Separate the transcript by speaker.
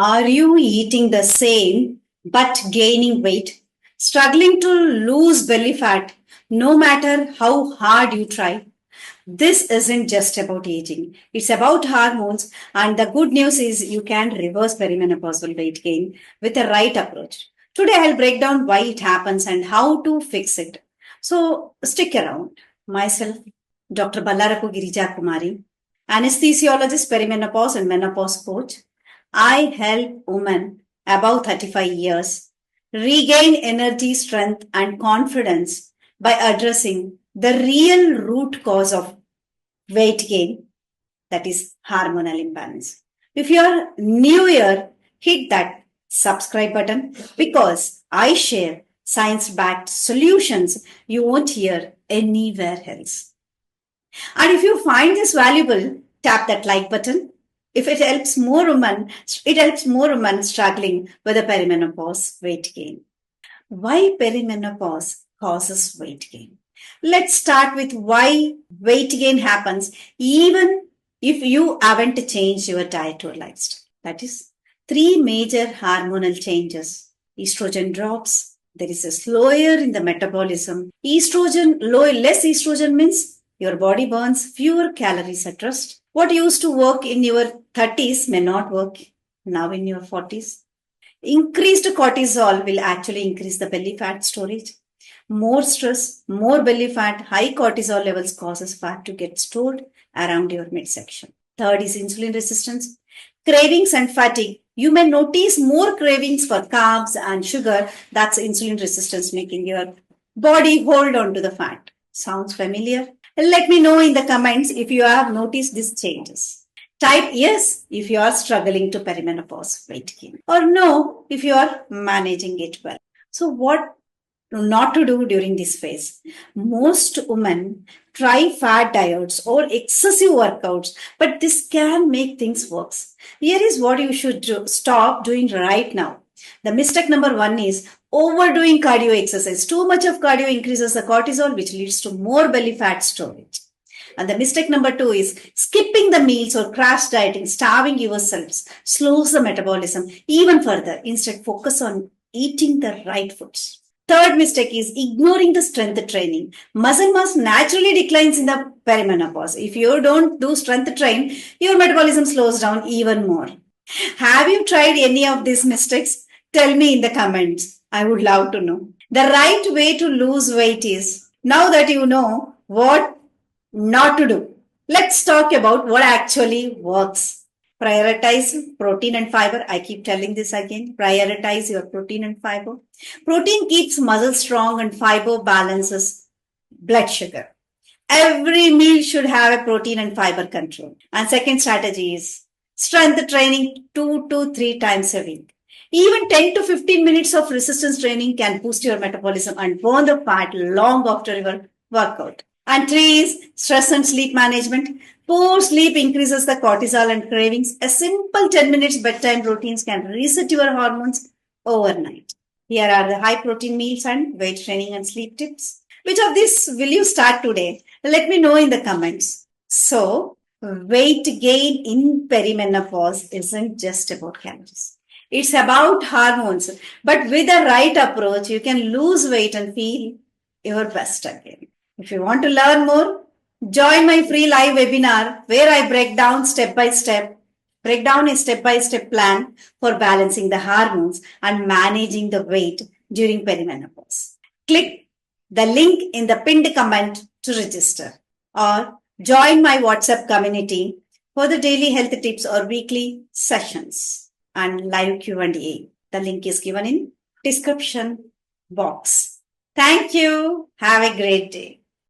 Speaker 1: Are you eating the same but gaining weight? Struggling to lose belly fat no matter how hard you try? This isn't just about aging, it's about hormones. And the good news is you can reverse perimenopausal weight gain with the right approach. Today, I'll break down why it happens and how to fix it. So, stick around. Myself, Dr. Ballarapu Girija Kumari, anesthesiologist, perimenopause, and menopause coach. I help women above 35 years regain energy, strength, and confidence by addressing the real root cause of weight gain, that is hormonal imbalance. If you are new here, hit that subscribe button because I share science backed solutions you won't hear anywhere else. And if you find this valuable, tap that like button. If it helps more women, it helps more women struggling with the perimenopause weight gain. Why perimenopause causes weight gain? Let's start with why weight gain happens even if you haven't changed your diet or lifestyle. That is, three major hormonal changes. Estrogen drops. There is a slower in the metabolism. Less estrogen means your body burns fewer calories at rest. What used to work in your 30s may not work now in your 40s. Increased cortisol will actually increase the belly fat storage. More stress, more belly fat, high cortisol levels causes fat to get stored around your midsection. Third is insulin resistance. Cravings and fatigue. You may notice more cravings for carbs and sugar. That's insulin resistance making your body hold on to the fat. Sounds familiar? Let me know in the comments if you have noticed these changes. Type yes if you are struggling to perimenopause weight gain, or no if you are managing it well. So, what not to do during this phase? Most women try fat diets or excessive workouts, but this can make things worse. Here is what you should stop doing right now. The mistake number one is overdoing cardio exercise. Too much of cardio increases the cortisol, which leads to more belly fat storage. And the mistake number two is skipping the meals or crash dieting, starving yourselves, slows the metabolism even further. Instead, focus on eating the right foods. Third mistake is ignoring the strength training. Muscle mass naturally declines in the perimenopause. If you don't do strength train, your metabolism slows down even more. Have you tried any of these mistakes? Tell me in the comments. I would love to know. The right way to lose weight is, now that you know what not to do, let's talk about what actually works. Prioritize protein and fiber. I keep telling this again. Prioritize your protein and fiber. Protein keeps muscle strong and fiber balances blood sugar. Every meal should have a protein and fiber control. And second strategy is strength training 2 to 3 times a week. Even 10 to 15 minutes of resistance training can boost your metabolism and burn the fat long after your workout. And three is stress and sleep management. Poor sleep increases the cortisol and cravings. A simple 10 minutes bedtime routines can reset your hormones overnight. Here are the high protein meals and weight training and sleep tips. Which of these will you start today? Let me know in the comments. So, weight gain in perimenopause isn't just about calories. It's about hormones. But with the right approach, you can lose weight and feel your best again. If you want to learn more, join my free live webinar where I break down a step-by-step plan for balancing the hormones and managing the weight during perimenopause. Click the link in the pinned comment to register, or join my WhatsApp community for the daily health tips or weekly sessions and live Q&A. The link is given in description box. Thank you. Have a great day.